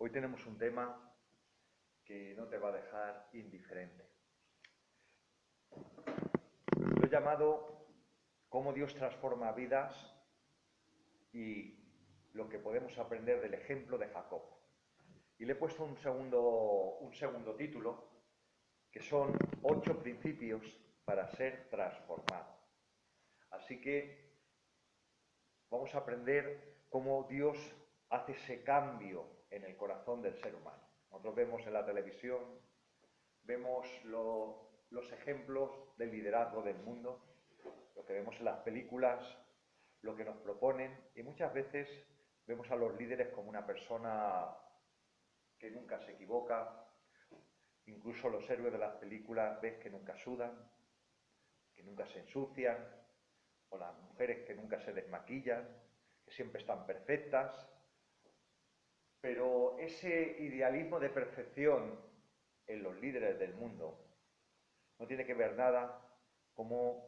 Hoy tenemos un tema que no te va a dejar indiferente. Lo he llamado cómo Dios transforma vidas y lo que podemos aprender del ejemplo de Jacob. Y le he puesto un segundo título, que son 8 principios para ser transformado. Así que vamos a aprender cómo Dios hace ese cambio en el corazón del ser humano. Nosotros vemos en la televisión, vemos los ejemplos del liderazgo del mundo, lo que vemos en las películas, lo que nos proponen, y muchas veces vemos a los líderes como una persona que nunca se equivoca. Incluso los héroes de las películas ves que nunca sudan, que nunca se ensucian, o las mujeres que nunca se desmaquillan, que siempre están perfectas. Pero ese idealismo de perfección en los líderes del mundo no tiene que ver nada cómo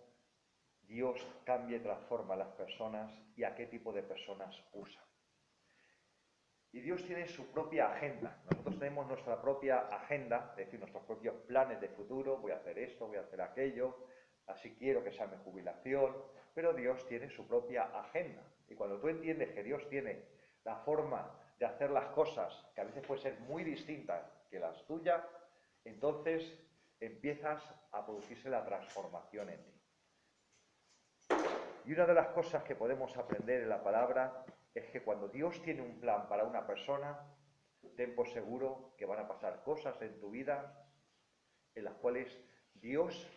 Dios cambia y transforma a las personas y a qué tipo de personas usa. Y Dios tiene su propia agenda. Nosotros tenemos nuestra propia agenda, es decir, nuestros propios planes de futuro. Voy a hacer esto, voy a hacer aquello, así quiero que sea mi jubilación. Pero Dios tiene su propia agenda. Y cuando tú entiendes que Dios tiene la forma de hacer las cosas, que a veces puede ser muy distintas que las tuyas, entonces empiezas a producirse la transformación en ti. Y una de las cosas que podemos aprender en la palabra es que cuando Dios tiene un plan para una persona, ten por seguro que van a pasar cosas en tu vida en las cuales Dios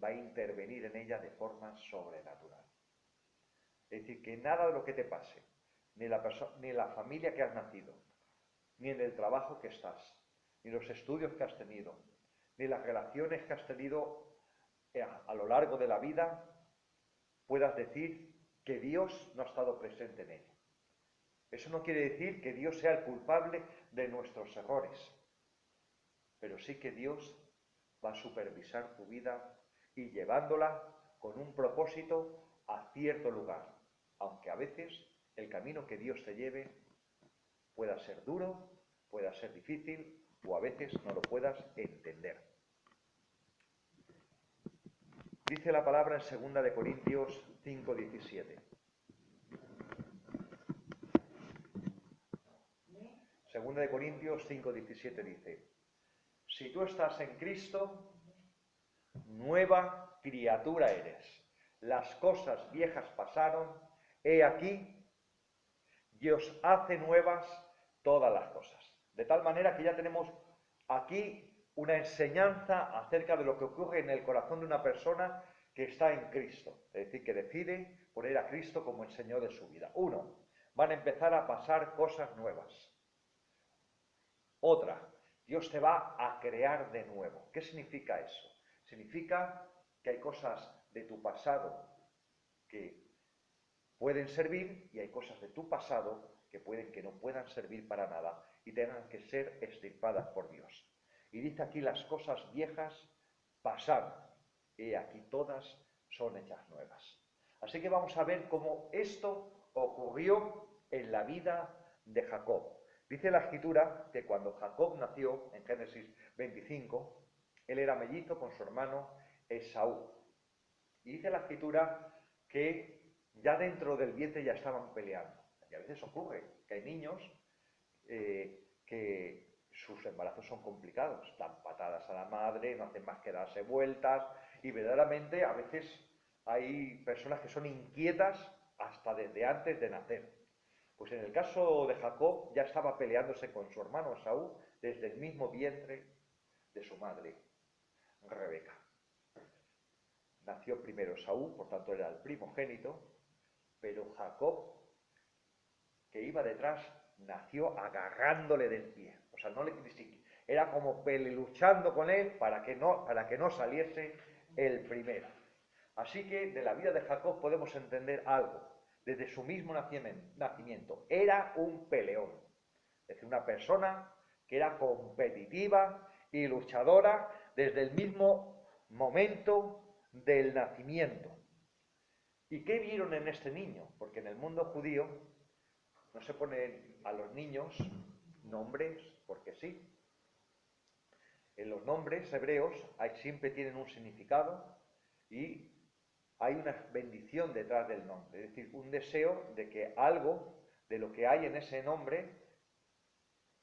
va a intervenir en ella de forma sobrenatural. Es decir, que nada de lo que te pase, ni en la familia que has nacido, ni en el trabajo que estás, ni los estudios que has tenido, ni las relaciones que has tenido a lo largo de la vida, puedas decir que Dios no ha estado presente en ella. Eso no quiere decir que Dios sea el culpable de nuestros errores, pero sí que Dios va a supervisar tu vida y llevándola con un propósito a cierto lugar, aunque a veces el camino que Dios te lleve pueda ser duro, pueda ser difícil o a veces no lo puedas entender. Dice la palabra en 2 Corintios 5:17. 2 Corintios 5:17 dice: si tú estás en Cristo, nueva criatura eres. Las cosas viejas pasaron, he aquí, Dios hace nuevas todas las cosas. De tal manera que ya tenemos aquí una enseñanza acerca de lo que ocurre en el corazón de una persona que está en Cristo. Es decir, que decide poner a Cristo como el Señor de su vida. Uno, van a empezar a pasar cosas nuevas. Otra, Dios te va a crear de nuevo. ¿Qué significa eso? Significa que hay cosas de tu pasado que pueden servir y hay cosas de tu pasado que pueden que no puedan servir para nada y tengan que ser extirpadas por Dios. Y dice aquí: las cosas viejas pasaron, y aquí todas son hechas nuevas. Así que vamos a ver cómo esto ocurrió en la vida de Jacob. Dice la Escritura que cuando Jacob nació, en Génesis 25, él era mellizo con su hermano Esaú. Y dice la Escritura que ya dentro del vientre ya estaban peleando. Y a veces ocurre que hay niños que sus embarazos son complicados, dan patadas a la madre, no hacen más que darse vueltas, y verdaderamente a veces hay personas que son inquietas hasta desde antes de nacer. Pues en el caso de Jacob ya estaba peleándose con su hermano Esaú desde el mismo vientre de su madre, Rebeca. Nació primero Esaú, por tanto era el primogénito, pero Jacob, que iba detrás, nació agarrándole del pie. O sea, no le era como luchando con él para que no saliese el primero. Así que de la vida de Jacob podemos entender algo. Desde su mismo nacimiento, era un peleón. Es decir, una persona que era competitiva y luchadora desde el mismo momento del nacimiento. ¿Y qué vieron en este niño? Porque en el mundo judío no se ponen a los niños nombres porque sí. En los nombres hebreos siempre tienen un significado y hay una bendición detrás del nombre, es decir, un deseo de que algo de lo que hay en ese nombre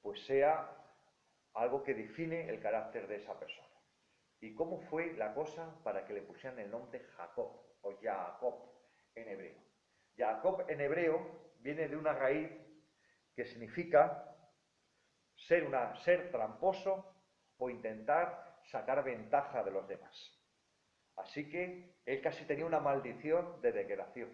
pues sea algo que define el carácter de esa persona. ¿Y cómo fue la cosa para que le pusieran el nombre Jacob o Jacob en hebreo? Jacob en hebreo viene de una raíz que significa ser tramposo o intentar sacar ventaja de los demás. Así que él casi tenía una maldición de degradación.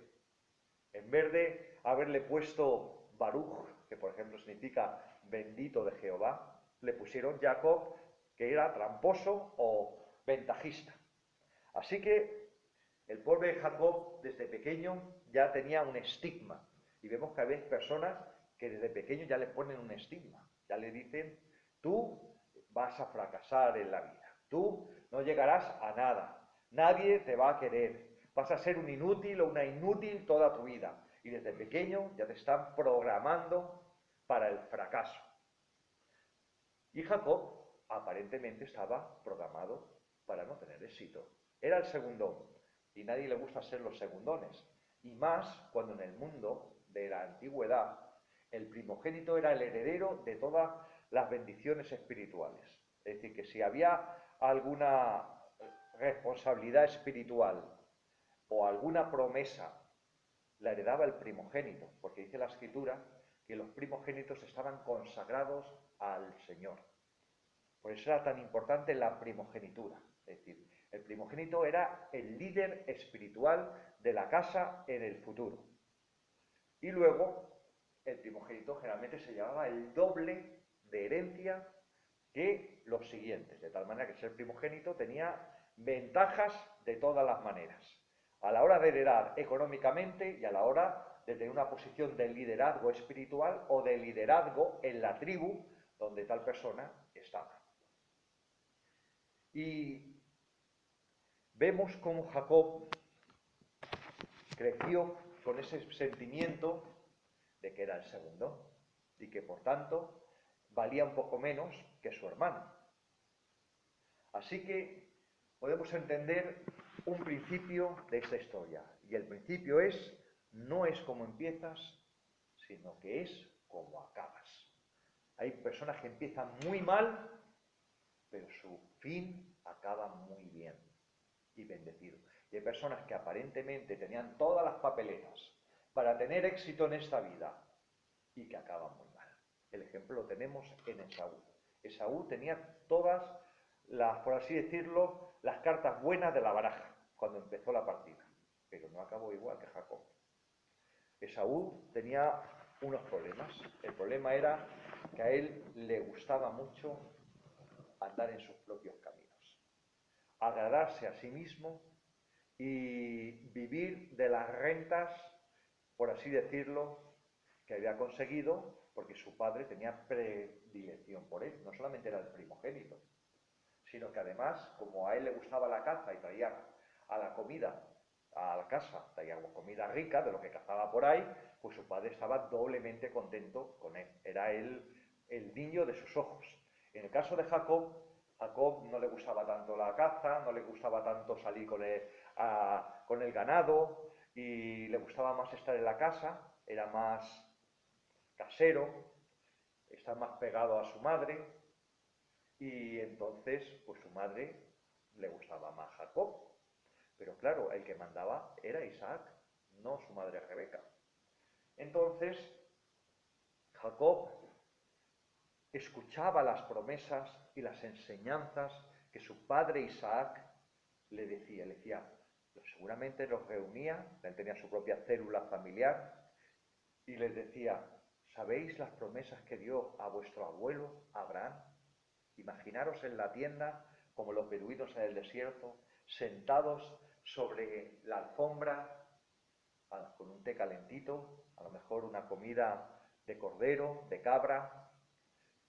En vez de haberle puesto Baruch, que por ejemplo significa bendito de Jehová, le pusieron Jacob, que era tramposo o ventajista. Así que el pobre Jacob desde pequeño ya tenía un estigma. Y vemos que hay personas que desde pequeño ya le ponen un estigma. Ya le dicen, tú vas a fracasar en la vida. Tú no llegarás a nada. Nadie te va a querer. Vas a ser un inútil o una inútil toda tu vida. Y desde pequeño ya te están programando para el fracaso. Y Jacob aparentemente estaba programado para no tener éxito. Era el segundón. Y a nadie le gusta ser los segundones. Y más cuando en el mundo de la antigüedad el primogénito era el heredero de todas las bendiciones espirituales. Es decir, que si había alguna responsabilidad espiritual o alguna promesa, la heredaba el primogénito, porque dice la Escritura que los primogénitos estaban consagrados al Señor. Por eso era tan importante la primogenitura. Es decir, el primogénito era el líder espiritual de la casa en el futuro. Y luego, el primogénito generalmente se llevaba el doble de herencia que los siguientes, de tal manera que ser primogénito tenía ventajas de todas las maneras, a la hora de heredar económicamente y a la hora de tener una posición de liderazgo espiritual o de liderazgo en la tribu donde tal persona estaba. Y vemos cómo Jacob creció con ese sentimiento de que era el segundo y que por tanto valía un poco menos que su hermano. Así que podemos entender un principio de esta historia. Y el principio es, no es como empiezas, sino que es como acabas. Hay personas que empiezan muy mal, pero su fin acaba muy bien y bendecido. Y hay personas que aparentemente tenían todas las papeletas para tener éxito en esta vida y que acaban muy mal. El ejemplo lo tenemos en Esaú. Esaú tenía todas las, por así decirlo, las cartas buenas de la baraja cuando empezó la partida, pero no acabó igual que Jacob. Esaú tenía unos problemas. El problema era que a él le gustaba mucho andar en sus propios caminos, agradarse a sí mismo y vivir de las rentas, por así decirlo, que había conseguido porque su padre tenía predilección por él. No solamente era el primogénito, sino que además, como a él le gustaba la caza y traía a la comida a la casa, traía comida rica de lo que cazaba por ahí, pues su padre estaba doblemente contento con él. Era él el niño de sus ojos. En el caso de Jacob, Jacob no le gustaba tanto la caza, no le gustaba tanto salir con el ganado y le gustaba más estar en la casa, era más casero, estar más pegado a su madre y entonces pues su madre le gustaba más Jacob. Pero claro, el que mandaba era Isaac, no su madre Rebeca. Entonces, Jacob escuchaba las promesas y las enseñanzas que su padre Isaac le decía. Le decía, seguramente los reunía, él tenía su propia célula familiar, y les decía, ¿sabéis las promesas que dio a vuestro abuelo Abraham? Imaginaros en la tienda, como los beduinos en el desierto, sentados sobre la alfombra, con un té calentito, a lo mejor una comida de cordero, de cabra,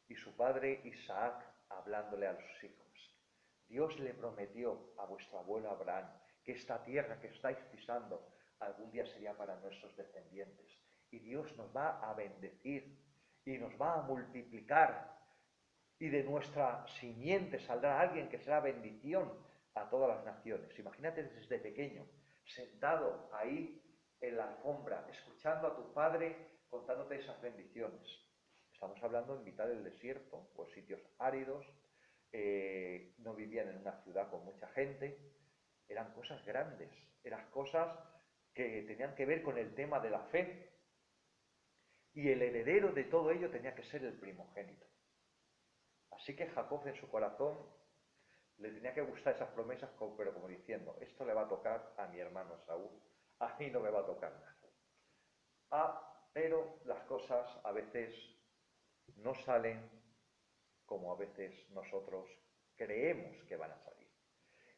y su padre Isaac hablándole a sus hijos. Dios le prometió a vuestro abuelo Abraham que esta tierra que estáis pisando algún día sería para nuestros descendientes. Y Dios nos va a bendecir y nos va a multiplicar, y de nuestra simiente saldrá alguien que será bendición a todas las naciones. Imagínate desde pequeño, sentado ahí en la alfombra, escuchando a tu padre contándote esas bendiciones. Estamos hablando en mitad del desierto, o sitios áridos, no vivían en una ciudad con mucha gente, eran cosas grandes, eran cosas que tenían que ver con el tema de la fe, y el heredero de todo ello tenía que ser el primogénito. Así que Jacob en su corazón le tenía que gustar esas promesas, pero como diciendo, esto le va a tocar a mi hermano Esaú, a mí no me va a tocar nada. Pero las cosas a veces no salen como a veces nosotros creemos que van a salir.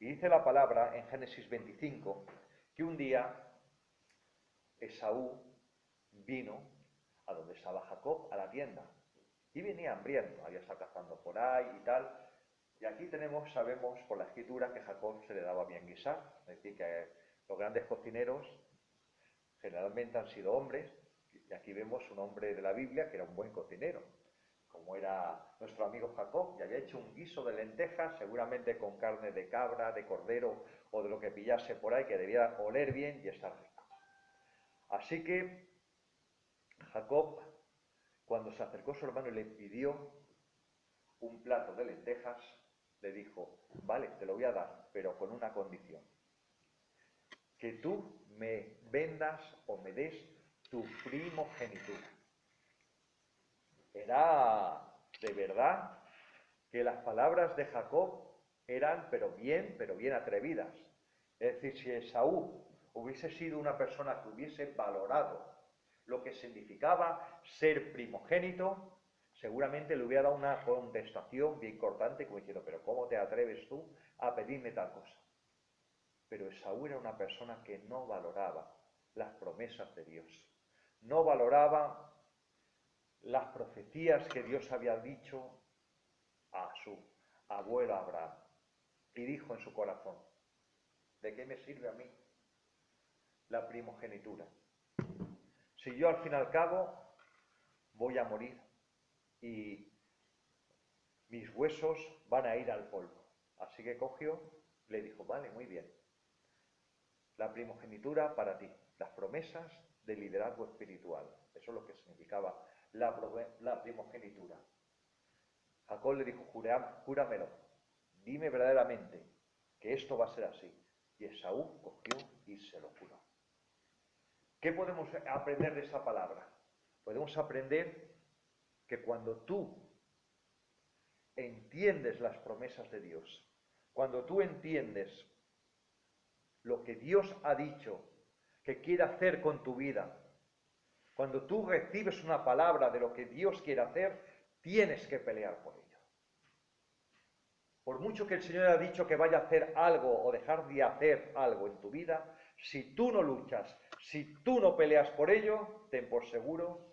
Y dice la palabra en Génesis 25 que un día Esaú vino a donde estaba Jacob, a la tienda, y venía hambriento, había estado cazando por ahí y tal. Y aquí sabemos por la escritura que Jacob se le daba bien guisar, es decir, que los grandes cocineros generalmente han sido hombres, y aquí vemos un hombre de la Biblia que era un buen cocinero, como era nuestro amigo Jacob, y había hecho un guiso de lentejas, seguramente con carne de cabra, de cordero o de lo que pillase por ahí, que debía oler bien y estar rico. Así que Jacob, cuando se acercó a su hermano y le pidió un plato de lentejas, le dijo, vale, te lo voy a dar, pero con una condición, que tú me vendas o me des tu primogenitura. Era de verdad que las palabras de Jacob eran pero bien atrevidas. Es decir, si Esaú hubiese sido una persona que hubiese valorado lo que significaba ser primogénito, seguramente le hubiera dado una contestación bien cortante, como diciendo, pero ¿cómo te atreves tú a pedirme tal cosa? Pero Esaú era una persona que no valoraba las promesas de Dios, no valoraba las profecías que Dios había dicho a su abuelo Abraham. Y dijo en su corazón, ¿de qué me sirve a mí la primogenitura? Si yo al fin y al cabo voy a morir y mis huesos van a ir al polvo. Así que cogió, le dijo, vale, muy bien, la primogenitura para ti, las promesas de liderazgo espiritual. Eso es lo que significaba la primogenitura. Jacob le dijo, júramelo, dime verdaderamente que esto va a ser así. Y Esaú cogió y se lo juró. ¿Qué podemos aprender de esa palabra? Podemos aprender que cuando tú entiendes las promesas de Dios, cuando tú entiendes lo que Dios ha dicho que quiere hacer con tu vida, cuando tú recibes una palabra de lo que Dios quiere hacer, tienes que pelear por ello. Por mucho que el Señor haya dicho que vaya a hacer algo o dejar de hacer algo en tu vida, si tú no luchas, si tú no peleas por ello, ten por seguro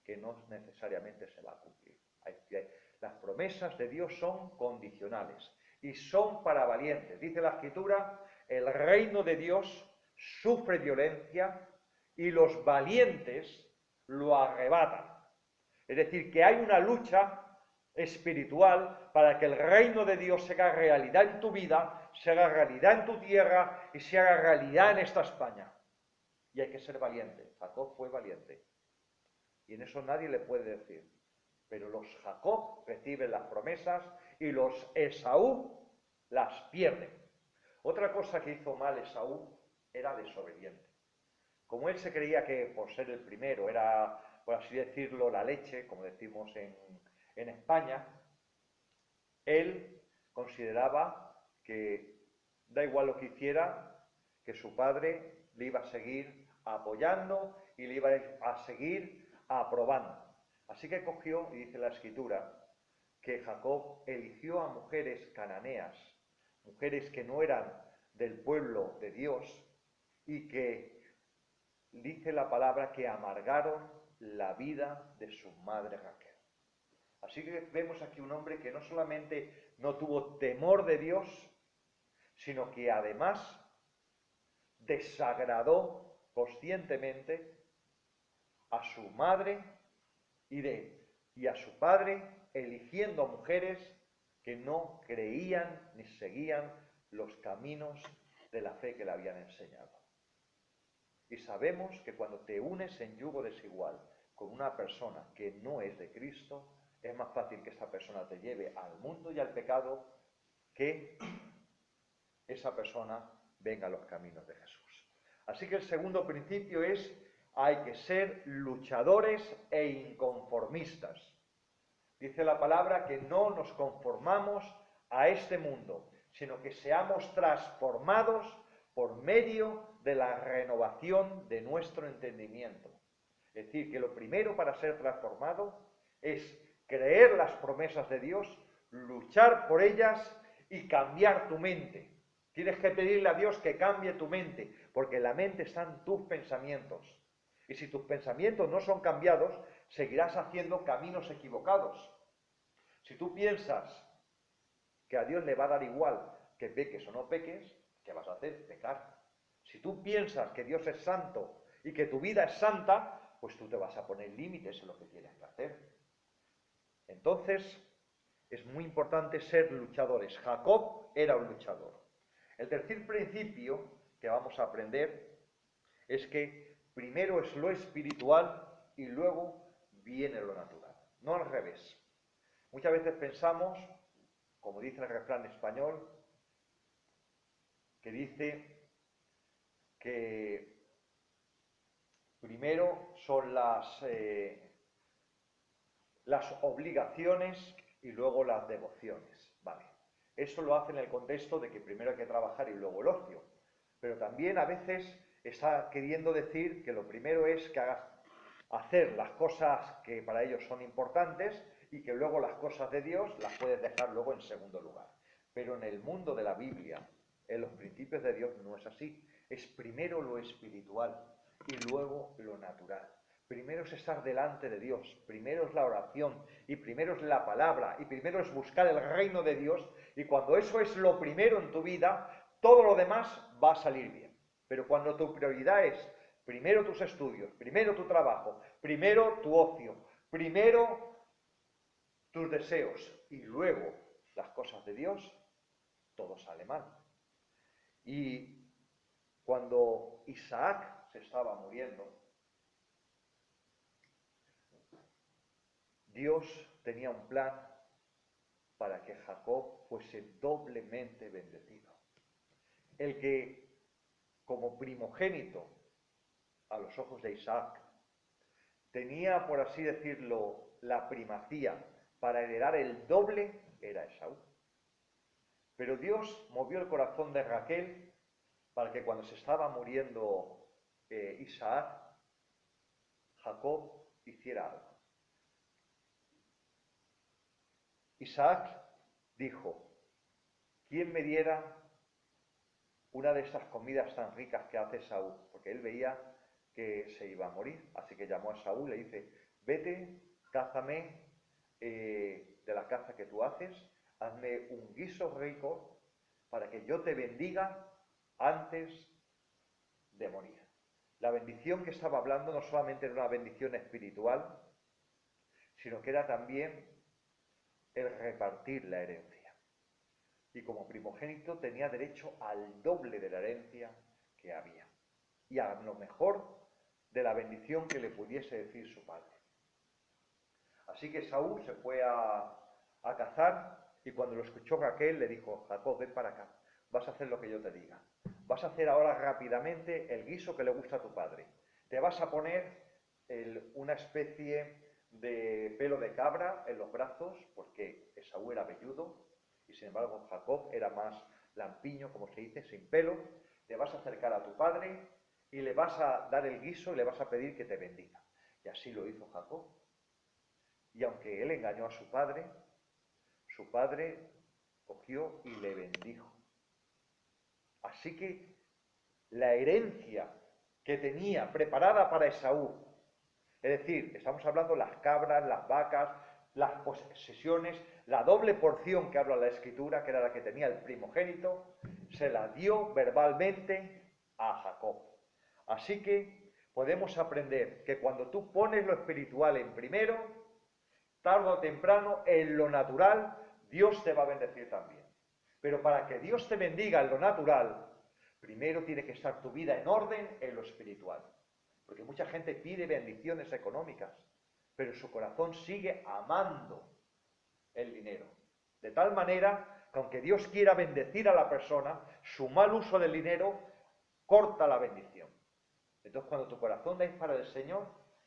que no necesariamente se va a cumplir. Las promesas de Dios son condicionales y son para valientes. Dice la Escritura, el reino de Dios sufre violencia y los valientes lo arrebatan. Es decir, que hay una lucha espiritual para que el reino de Dios se haga realidad en tu vida, se haga realidad en tu tierra y se haga realidad en esta España. Y hay que ser valiente. Jacob fue valiente. Y en eso nadie le puede decir. Pero los Jacob reciben las promesas y los Esaú las pierden. Otra cosa que hizo mal Esaú era desobediente. Como él se creía que por ser el primero era, por así decirlo, la leche, como decimos en España, él consideraba que da igual lo que hiciera, que su padre le iba a seguir apoyando y le iba a seguir aprobando. Así que cogió, y dice la Escritura, que Jacob eligió a mujeres cananeas, mujeres que no eran del pueblo de Dios y que dice la palabra que amargaron la vida de su madre Raquel. Así que vemos aquí un hombre que no solamente no tuvo temor de Dios, sino que además desagradó conscientemente a su madre y de y a su padre, eligiendo mujeres que no creían ni seguían los caminos de la fe que le habían enseñado. Y sabemos que cuando te unes en yugo desigual con una persona que no es de Cristo, es más fácil que esa persona te lleve al mundo y al pecado que esa persona venga a los caminos de Jesús. Así que el segundo principio es: hay que ser luchadores e inconformistas. Dice la palabra que no nos conformamos a este mundo, sino que seamos transformados por medio de la renovación de nuestro entendimiento. Es decir, que lo primero para ser transformado es creer las promesas de Dios, luchar por ellas y cambiar tu mente. Tienes que pedirle a Dios que cambie tu mente, porque en la mente están tus pensamientos. Y si tus pensamientos no son cambiados, seguirás haciendo caminos equivocados. Si tú piensas que a Dios le va a dar igual que peques o no peques, ¿qué vas a hacer? Pecar. Si tú piensas que Dios es santo y que tu vida es santa, pues tú te vas a poner límites en lo que tienes que hacer. Entonces, es muy importante ser luchadores. Jacob era un luchador. El tercer principio que vamos a aprender es que primero es lo espiritual y luego viene lo natural, no al revés. Muchas veces pensamos, como dice el refrán español, que dice que primero son las obligaciones y luego las devociones. Vale. Eso lo hace en el contexto de que primero hay que trabajar y luego el ocio. Pero también a veces está queriendo decir que lo primero es que hagas hacer las cosas que para ellos son importantes y que luego las cosas de Dios las puedes dejar luego en segundo lugar. Pero en el mundo de la Biblia, en los principios de Dios, no es así. Es primero lo espiritual y luego lo natural. Primero es estar delante de Dios, primero es la oración y primero es la palabra y primero es buscar el reino de Dios, y cuando eso es lo primero en tu vida, todo lo demás va a salir bien. Pero cuando tu prioridad es primero tus estudios, primero tu trabajo, primero tu ocio, primero tus deseos y luego las cosas de Dios, todo sale mal. Y cuando Isaac se estaba muriendo, Dios tenía un plan para que Jacob fuese doblemente bendecido. El que, como primogénito a los ojos de Isaac, tenía, por así decirlo, la primacía para heredar el doble, era Esaú. Pero Dios movió el corazón de Raquel para que cuando se estaba muriendo Isaac, Jacob hiciera algo. Isaac dijo: ¿quién me diera una de estas comidas tan ricas que hace Saúl? Porque él veía que se iba a morir, así que llamó a Saúl y le dice: vete, cázame de la caza que tú haces, hazme un guiso rico para que yo te bendiga antes de morir. La bendición que estaba hablando no solamente era una bendición espiritual, sino que era también el repartir la herencia. Y como primogénito tenía derecho al doble de la herencia que había, y a lo mejor de la bendición que le pudiese decir su padre. Así que Saúl se fue a cazar, y cuando lo escuchó Raquel le dijo: Jacob, ven para acá, vas a hacer lo que yo te diga. Vas a hacer ahora rápidamente el guiso que le gusta a tu padre. Te vas a poner una especie de pelo de cabra en los brazos, porque Esaú era velludo y sin embargo Jacob era más lampiño, como se dice, sin pelo. Te vas a acercar a tu padre y le vas a dar el guiso y le vas a pedir que te bendiga. Y así lo hizo Jacob. Y aunque él engañó a su padre cogió y le bendijo. Así que la herencia que tenía preparada para Esaú, es decir, estamos hablando las cabras, las vacas, las posesiones, la doble porción que habla la Escritura, que era la que tenía el primogénito, se la dio verbalmente a Jacob. Así que podemos aprender que cuando tú pones lo espiritual en primero, tarde o temprano, en lo natural, Dios te va a bendecir también. Pero para que Dios te bendiga en lo natural, primero tiene que estar tu vida en orden en lo espiritual. Porque mucha gente pide bendiciones económicas, pero su corazón sigue amando el dinero. De tal manera que aunque Dios quiera bendecir a la persona, su mal uso del dinero corta la bendición. Entonces, cuando tu corazón es para el Señor,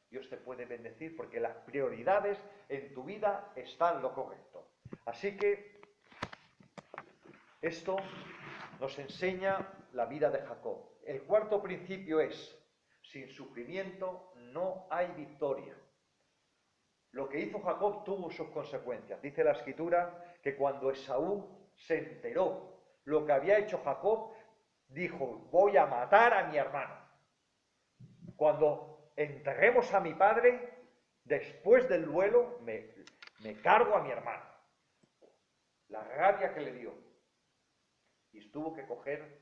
Dios te puede bendecir porque las prioridades en tu vida están lo correcto. Así que esto nos enseña la vida de Jacob. El cuarto principio es: sin sufrimiento no hay victoria. Lo que hizo Jacob tuvo sus consecuencias. Dice la Escritura que cuando Esaú se enteró lo que había hecho Jacob, dijo: voy a matar a mi hermano. Cuando enterremos a mi padre, después del duelo, me cargo a mi hermano. La rabia que le dio. Y tuvo que coger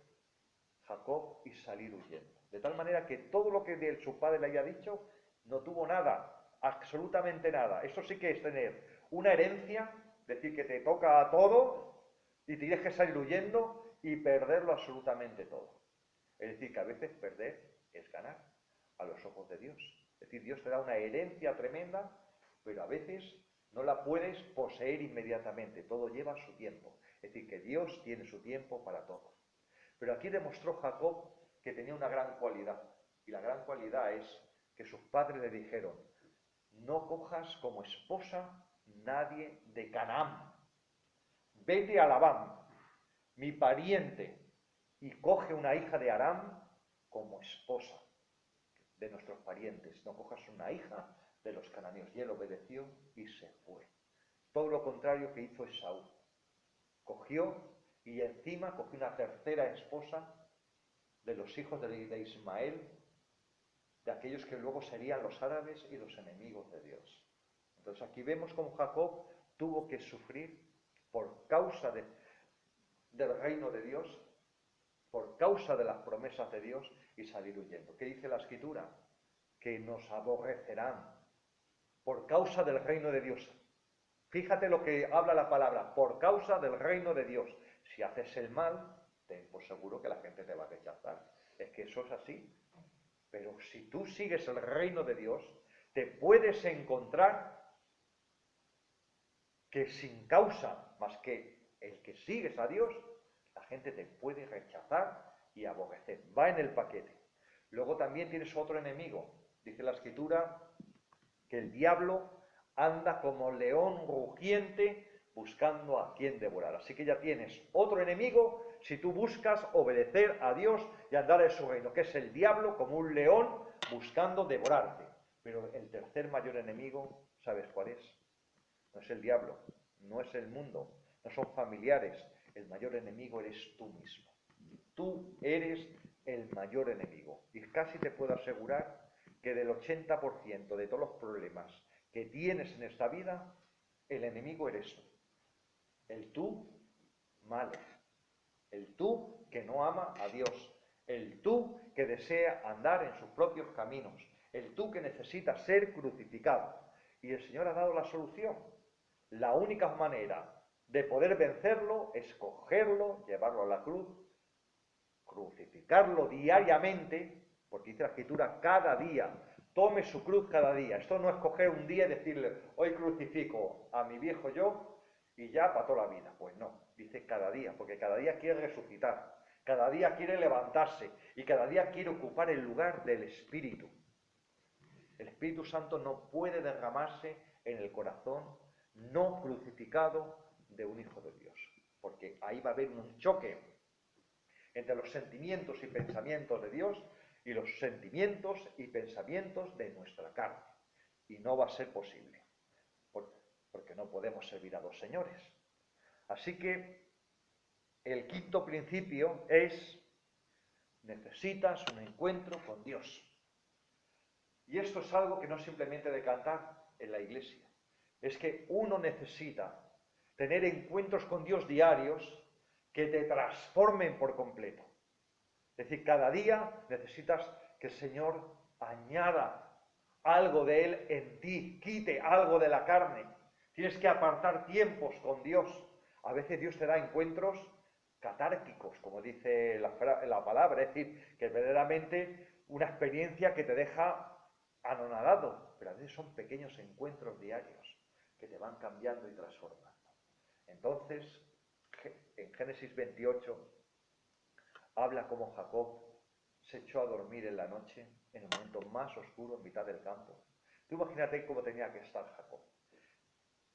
Jacob y salir huyendo. De tal manera que todo lo que de su padre le haya dicho, no tuvo nada, absolutamente nada. Eso sí que es tener una herencia, decir que te toca a todo y tienes que salir huyendo y perderlo absolutamente todo. Es decir, que a veces perder es ganar a los ojos de Dios. Es decir, Dios te da una herencia tremenda, pero a veces no la puedes poseer inmediatamente. Todo lleva su tiempo. Es decir, que Dios tiene su tiempo para todo. Pero aquí demostró Jacob que tenía una gran cualidad. Y la gran cualidad es que sus padres le dijeron: no cojas como esposa nadie de Canaán. Vete a Labán, mi pariente, y coge una hija de Aram como esposa de nuestros parientes. No cojas una hija de los cananeos. Y él obedeció y se fue. Todo lo contrario que hizo Esaú. Cogió y encima cogió una tercera esposa de los hijos de Ismael, de aquellos que luego serían los árabes y los enemigos de Dios. Entonces aquí vemos cómo Jacob tuvo que sufrir por causa del reino de Dios, por causa de las promesas de Dios, y salir huyendo. ¿Qué dice la Escritura? Que nos aborrecerán por causa del reino de Dios. Fíjate lo que habla la palabra: por causa del reino de Dios. Si haces el mal, ten por seguro que la gente te va a rechazar. Es que eso es así. Pero si tú sigues el reino de Dios, te puedes encontrar que sin causa más que el que sigues a Dios, la gente te puede rechazar y aborrecer. Va en el paquete. Luego también tienes otro enemigo. Dice la Escritura que el diablo anda como león rugiente buscando a quien devorar. Así que ya tienes otro enemigo si tú buscas obedecer a Dios y andar en su reino, que es el diablo como un león buscando devorarte. Pero el tercer mayor enemigo, ¿sabes cuál es? No es el diablo, no es el mundo, no son familiares. El mayor enemigo eres tú mismo. Tú eres el mayor enemigo. Y casi te puedo asegurar que del 80% de todos los problemas que tienes en esta vida, el enemigo eres tú. El tú malo. El tú que no ama a Dios. El tú que desea andar en sus propios caminos. El tú que necesita ser crucificado. Y el Señor ha dado la solución. La única manera de poder vencerlo es cogerlo, llevarlo a la cruz, crucificarlo diariamente, porque dice la Escritura: cada día, tome su cruz cada día. Esto no es coger un día y decirle: hoy crucifico a mi viejo yo y ya para toda la vida. Pues no, dice cada día, porque cada día quiere resucitar, cada día quiere levantarse y cada día quiere ocupar el lugar del Espíritu. El Espíritu Santo no puede derramarse en el corazón no crucificado de un hijo de Dios, porque ahí va a haber un choque entre los sentimientos y pensamientos de Dios y los sentimientos y pensamientos de nuestra carne. Y no va a ser posible, porque no podemos servir a dos señores. Así que el quinto principio es: necesitas un encuentro con Dios. Y esto es algo que no es simplemente de cantar en la iglesia. Es que uno necesita tener encuentros con Dios diarios que te transformen por completo. Es decir, cada día necesitas que el Señor añada algo de Él en ti, quite algo de la carne Tienes que apartar tiempos con Dios. A veces Dios te da encuentros catárquicos, como dice la palabra, es decir, que verdaderamente una experiencia que te deja anonadado, pero a veces son pequeños encuentros diarios que te van cambiando y transformando. Entonces, en Génesis 28, habla como Jacob se echó a dormir en la noche, en el momento más oscuro, en mitad del campo. Tú imagínate cómo tenía que estar Jacob.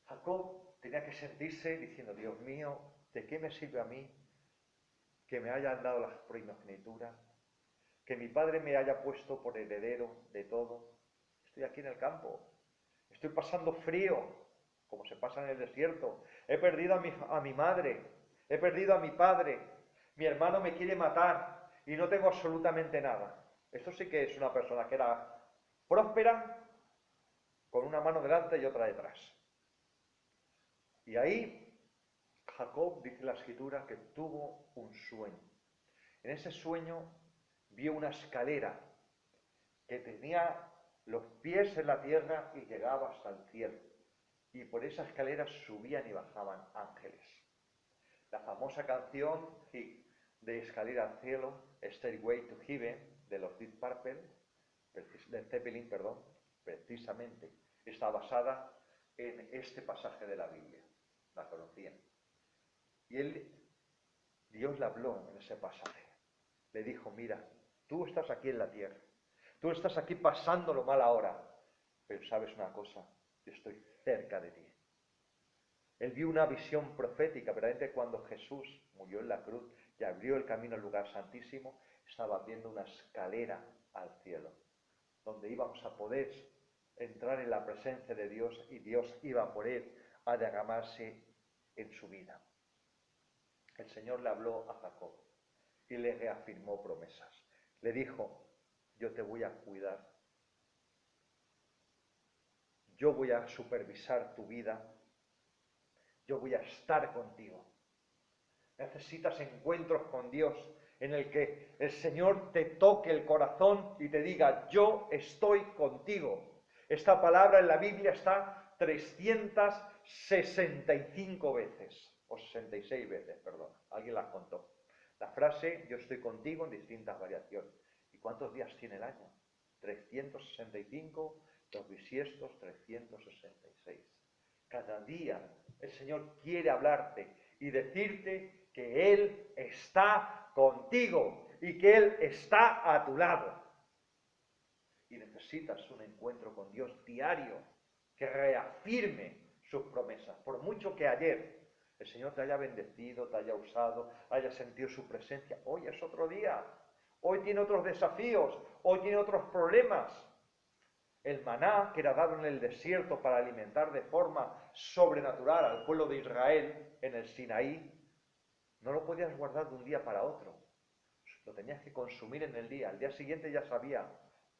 Jacob tenía que sentirse diciendo, Dios mío, ¿de qué me sirve a mí que me hayan dado la primogenitura? Que mi padre me haya puesto por heredero de todo. Estoy aquí en el campo. Estoy pasando frío, como se pasa en el desierto. He perdido a mi madre. He perdido a mi padre. Mi hermano me quiere matar y no tengo absolutamente nada. Esto sí que es una persona que era próspera, con una mano delante y otra detrás. Y ahí Jacob, dice la escritura, que tuvo un sueño. En ese sueño vio una escalera que tenía los pies en la tierra y llegaba hasta el cielo. Y por esa escalera subían y bajaban ángeles. La famosa canción de Escalera al cielo, Stairway to Heaven, de los Deep Purple, de Zeppelin, perdón, precisamente está basada en este pasaje de la Biblia. La conocían. Y Dios le habló en ese pasaje. Le dijo, mira, tú estás aquí en la tierra. Tú estás aquí pasándolo mal ahora. Pero sabes una cosa, yo estoy cerca de ti. Él vio una visión profética, verdaderamente cuando Jesús murió en la cruz y abrió el camino al lugar santísimo, estaba viendo una escalera al cielo, donde íbamos a poder entrar en la presencia de Dios y Dios iba por él a derramarse en su vida. El Señor le habló a Jacob y le reafirmó promesas. Le dijo, yo te voy a cuidar, yo voy a supervisar tu vida, yo voy a estar contigo. Necesitas encuentros con Dios en el que el Señor te toque el corazón y te diga, yo estoy contigo. Esta palabra en la Biblia está 365 veces, o 66 veces, perdón, alguien las contó. La frase, yo estoy contigo, en distintas variaciones. ¿Y cuántos días tiene el año? 365, los bisiestos 366. Cada día el Señor quiere hablarte y decirte que Él está contigo y que Él está a tu lado. Y necesitas un encuentro con Dios diario que reafirme sus promesas. Por mucho que ayer el Señor te haya bendecido, te haya usado, haya sentido su presencia, hoy es otro día. Hoy tiene otros desafíos, hoy tiene otros problemas. El maná, que era dado en el desierto para alimentar de forma sobrenatural al pueblo de Israel en el Sinaí, no lo podías guardar de un día para otro. Lo tenías que consumir en el día. Al día siguiente ya se había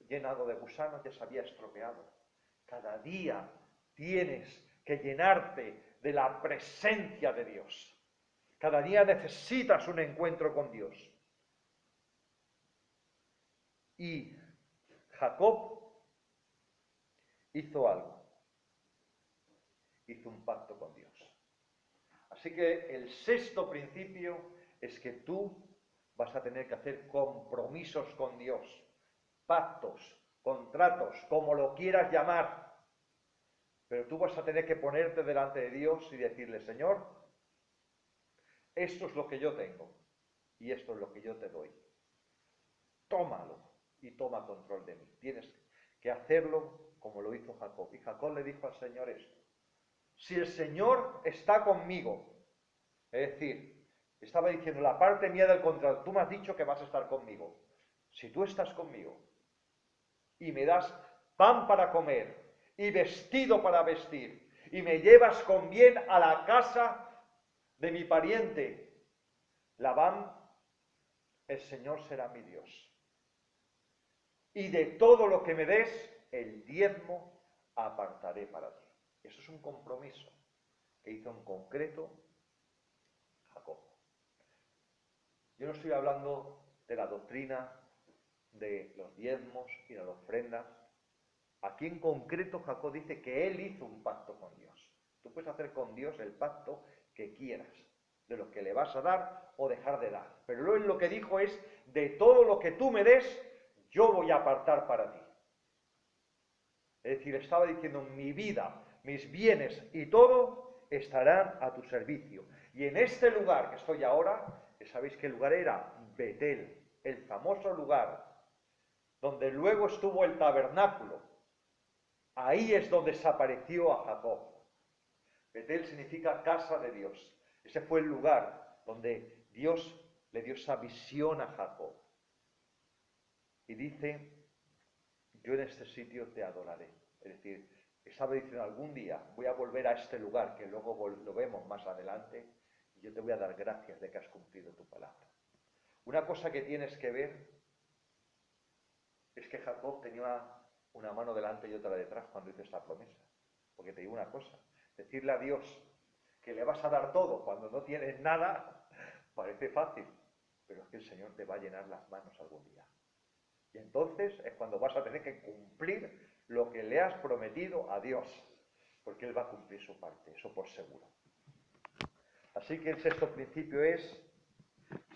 llenado de gusanos, ya se había estropeado. Cada día tienes que llenarte de la presencia de Dios. Cada día necesitas un encuentro con Dios. Y Jacob hizo algo. Hizo un pacto con Dios. Así que el sexto principio es que tú vas a tener que hacer compromisos con Dios, pactos, contratos, como lo quieras llamar. Pero tú vas a tener que ponerte delante de Dios y decirle, Señor, esto es lo que yo tengo y esto es lo que yo te doy. Tómalo y toma control de mí. Tienes que hacerlo como lo hizo Jacob. Y Jacob le dijo al Señor esto. Si el Señor está conmigo, es decir, estaba diciendo la parte mía del contrato, tú me has dicho que vas a estar conmigo. Si tú estás conmigo y me das pan para comer y vestido para vestir y me llevas con bien a la casa de mi pariente Labán, el Señor será mi Dios. Y de todo lo que me des, el diezmo apartaré para ti. Eso es un compromiso que hizo en concreto Jacob. Yo no estoy hablando de la doctrina de los diezmos y de las ofrendas. Aquí en concreto Jacob dice que él hizo un pacto con Dios. Tú Dios el pacto que quieras, de lo que le vas a dar o dejar de dar. Pero luego lo que dijo es, de todo lo que tú me des, yo voy a apartar para ti. Es decir, estaba diciendo, mi vida, mis bienes y todo estarán a tu servicio. Y en este lugar que estoy ahora, ¿sabéis qué lugar era? Betel, el famoso lugar donde luego estuvo el tabernáculo. Ahí es donde se apareció a Jacob. Betel significa casa de Dios. Ese fue el lugar donde Dios le dio esa visión a Jacob. Y dice, yo en este sitio te adoraré. Es decir, estaba diciendo, algún día voy a volver a este lugar, que luego lo vemos más adelante, y yo te voy a dar gracias de que has cumplido tu palabra. Una cosa que tienes que ver es que Jacob tenía una mano delante y otra detrás cuando hizo esta promesa. Porque te digo una cosa, decirle a Dios que le vas a dar todo cuando no tienes nada, parece fácil, pero es que el Señor te va a llenar las manos algún día. Y entonces es cuando vas a tener que cumplir lo que le has prometido a Dios, porque Él va a cumplir su parte, eso por seguro. Así que el sexto principio es,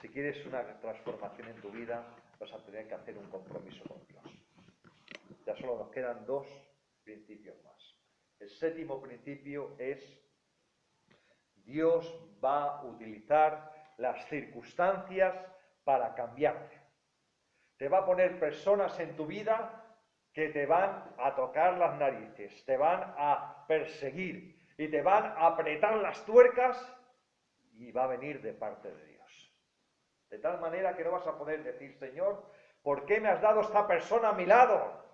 si quieres una transformación en tu vida, vas a tener que hacer un compromiso con Dios. Ya solo nos quedan dos principios más. El séptimo principio es, Dios va a utilizar las circunstancias para cambiarte. Te va a poner personas en tu vida que te van a tocar las narices, te van a perseguir y te van a apretar las tuercas y va a venir de parte de Dios. De tal manera que no vas a poder decir, Señor, ¿por qué me has dado esta persona a mi lado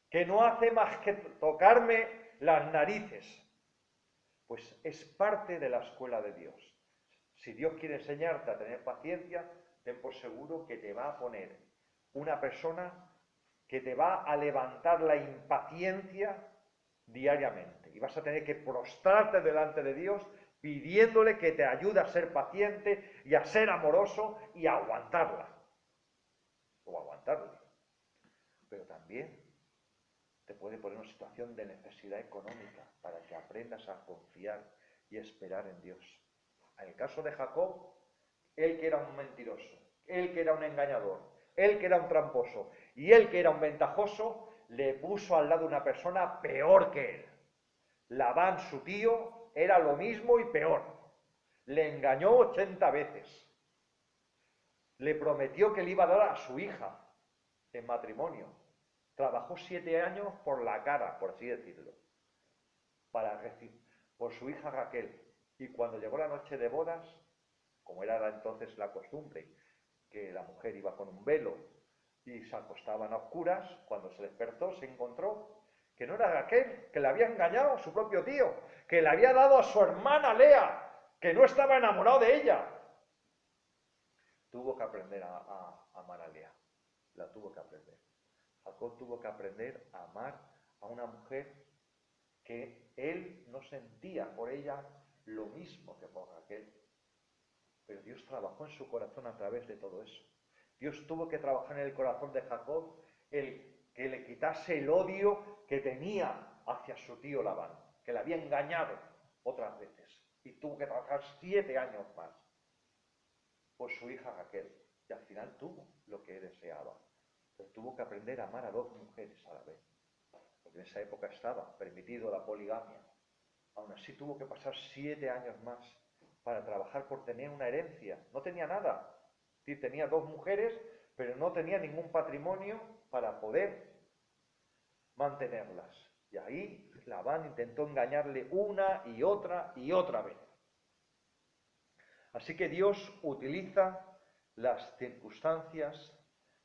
que no hace más que tocarme las narices? Pues es parte de la escuela de Dios. Si Dios quiere enseñarte a tener paciencia, ten por seguro que te va a poner una persona que te va a levantar la impaciencia diariamente. Y vas a tener que prostrarte delante de Dios pidiéndole que te ayude a ser paciente y a ser amoroso y a aguantarla. O aguantarlo. Pero también te puede poner en una situación de necesidad económica para que aprendas a confiar y esperar en Dios. En el caso de Jacob, él que era un mentiroso, él que era un engañador, él que era un tramposo y él que era un ventajoso, le puso al lado una persona peor que él. Labán, su tío, era lo mismo y peor. Le engañó 80 veces. Le prometió que le iba a dar a su hija en matrimonio. Trabajó 7 años por la cara, por así decirlo, por su hija Raquel. Y cuando llegó la noche de bodas, como era entonces la costumbre, que la mujer iba con un velo y se acostaban a oscuras, cuando se despertó se encontró que no era Raquel, que le había engañado a su propio tío, que le había dado a su hermana Lea, que no estaba enamorado de ella. Tuvo que aprender a amar a Lea, la tuvo que aprender. Jacob tuvo que aprender a amar a una mujer que él no sentía por ella lo mismo que por Raquel. Pero Dios trabajó en su corazón a través de todo eso. Dios tuvo que trabajar en el corazón de Jacob el que le quitase el odio que tenía hacia su tío Labán, que le había engañado otras veces. Y tuvo que trabajar 7 años más por su hija Raquel. Y al final tuvo lo que deseaba. Pero tuvo que aprender a amar a 2 mujeres a la vez. Porque en esa época estaba permitido la poligamia. Aún así tuvo que pasar 7 años más para trabajar por tener una herencia. No tenía nada. Es decir, tenía 2 mujeres, pero no tenía ningún patrimonio para poder mantenerlas. Y ahí Labán intentó engañarle una y otra vez. Así que Dios utiliza las circunstancias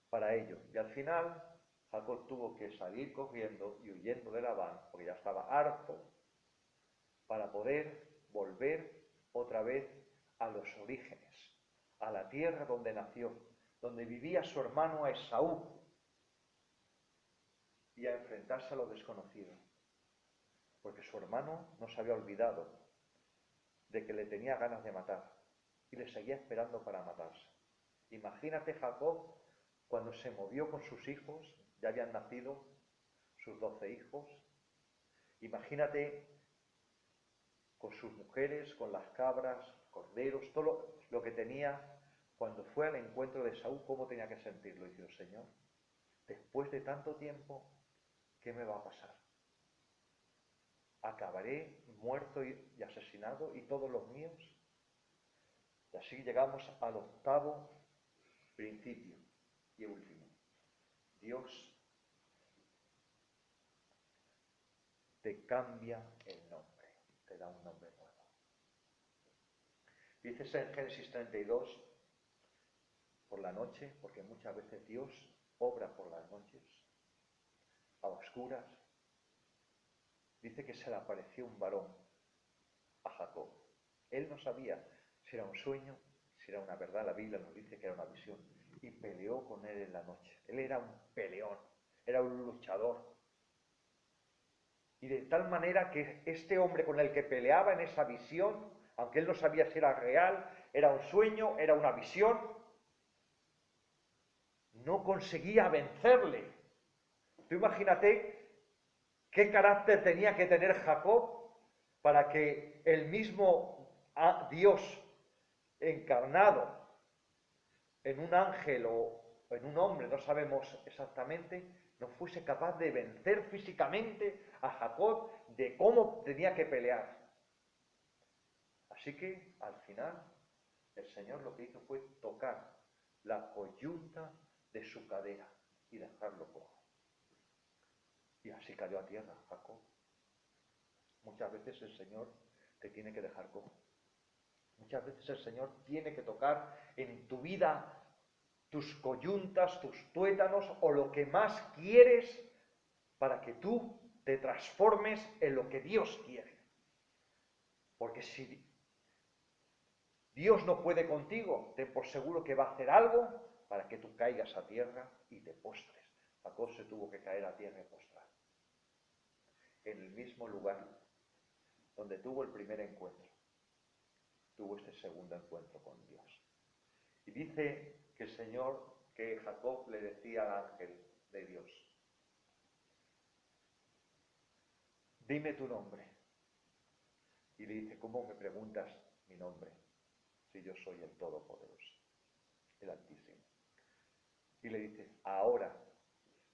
para ello. Y al final Jacob tuvo que salir corriendo y huyendo de Labán, porque ya estaba harto, para poder volver otra vez a los orígenes, a la tierra donde nació, donde vivía su hermano Esaú, y a enfrentarse a lo desconocido, porque su hermano no se había olvidado de que le tenía ganas de matar y le seguía esperando para matarse. Imagínate Jacob cuando se movió con sus hijos, ya habían nacido sus 12 hijos, imagínate con sus mujeres, con las cabras, corderos, todo lo que tenía, cuando fue al encuentro de Saúl, ¿cómo tenía que sentirlo? Y dijo, Señor, después de tanto tiempo, ¿qué me va a pasar? ¿Acabaré muerto y asesinado y todos los míos? Y así llegamos al 8º principio y último. Dios te cambia el nombre, te da un nombre nuevo. Dices en Génesis 32, por la noche, porque muchas veces Dios obra por las noches, a oscuras. Dice que se le apareció un varón a Jacob. Él no sabía si era un sueño, si era una verdad. La Biblia nos dice que era una visión. Y peleó con él en la noche. Él era un peleón, era un luchador. Y de tal manera que este hombre con el que peleaba en esa visión, aunque él no sabía si era real, era un sueño, era una visión, no conseguía vencerle. Tú imagínate qué carácter tenía que tener Jacob para que el mismo Dios encarnado en un ángel o en un hombre, no sabemos exactamente, no fuese capaz de vencer físicamente a Jacob de cómo tenía que pelear. Así que al final el Señor lo que hizo fue tocar la coyunta de su cadera y dejarlo cojo. Y así cayó a tierra Jacob. Muchas veces el Señor te tiene que dejar cojo. Muchas veces el Señor tiene que tocar en tu vida tus coyuntas, tus tuétanos o lo que más quieres para que tú te transformes en lo que Dios quiere. Porque si Dios no puede contigo, ten por seguro que va a hacer algo para que tú caigas a tierra y te postres. Jacob se tuvo que caer a tierra y postrar. En el mismo lugar donde tuvo el primer encuentro, tuvo este segundo encuentro con Dios. Y dice que el Señor, que Jacob le decía al ángel de Dios, dime tu nombre. Y le dice, ¿cómo me preguntas mi nombre si yo soy el Todopoderoso, el Altísimo? Y le dice, ahora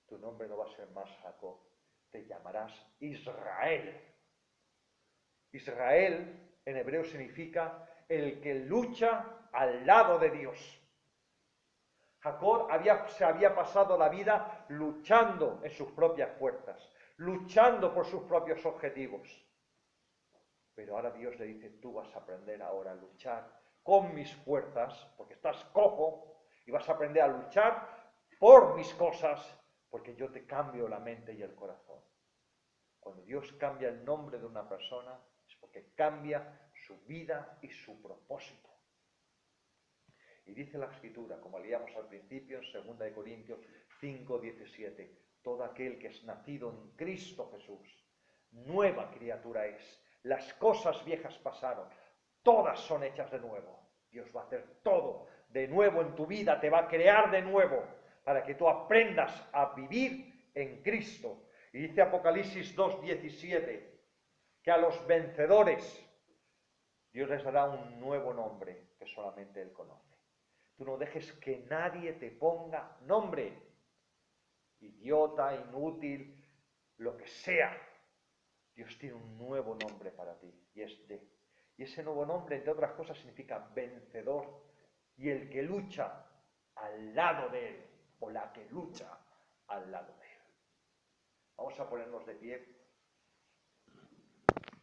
tu nombre no va a ser más Jacob, te llamarás Israel. Israel en hebreo significa el que lucha al lado de Dios. Jacob se había pasado la vida luchando en sus propias fuerzas, luchando por sus propios objetivos. Pero ahora Dios le dice, tú vas a aprender ahora a luchar con mis fuerzas, porque estás cojo, y vas a aprender a luchar por mis cosas, porque yo te cambio la mente y el corazón. Cuando Dios cambia el nombre de una persona, es porque cambia su vida y su propósito. Y dice la Escritura, como leíamos al principio en 2 Corintios 5:17, todo aquel que es nacido en Cristo Jesús, nueva criatura es. Las cosas viejas pasaron, todas son hechas de nuevo. Dios va a hacer todo de nuevo en tu vida, te va a crear de nuevo, para que tú aprendas a vivir en Cristo. Y dice Apocalipsis 2:17, que a los vencedores Dios les dará un nuevo nombre que solamente Él conoce. Tú no dejes que nadie te ponga nombre. Idiota, inútil, lo que sea. Dios tiene un nuevo nombre para ti. Y ese nuevo nombre, entre otras cosas, significa vencedor. Y el que lucha al lado de Él. O la que lucha al lado de Él. Vamos a ponernos de pie.